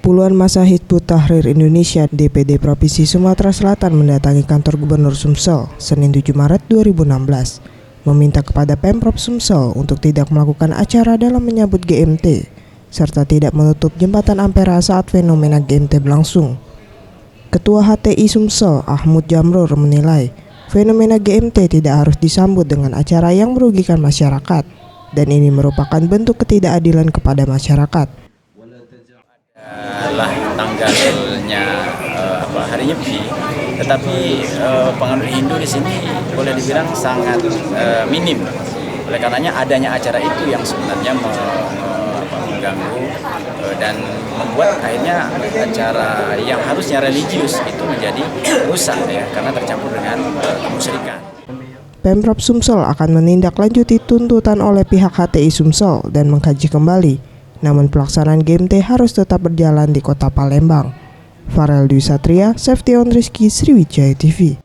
Puluhan massa Hizbut Tahrir Indonesia DPD Provinsi Sumatera Selatan mendatangi kantor Gubernur Sumsel Senin 7 Maret 2016 meminta kepada Pemprov Sumsel untuk tidak melakukan acara dalam menyambut GMT serta tidak menutup jembatan Ampera saat fenomena GMT berlangsung. Ketua HTI Sumsel Ahmad Jamrur menilai fenomena GMT tidak harus disambut dengan acara yang merugikan masyarakat dan ini merupakan bentuk ketidakadilan kepada masyarakat. Adalah tanggalnya hari Nyepi, tetapi pengaruh Hindu di sini boleh dibilang sangat minim. Oleh karenanya adanya acara itu yang sebenarnya mengganggu dan membuat akhirnya acara yang harusnya religius itu menjadi rusak ya, karena tercampur dengan kemusyrikan. Pemprov Sumsel akan menindaklanjuti tuntutan oleh pihak HTI Sumsel dan mengkaji kembali. Namun pelaksanaan GMT harus tetap berjalan di Kota Palembang. Farel Dwi Satria, Safety on Rizky, Sriwijaya TV.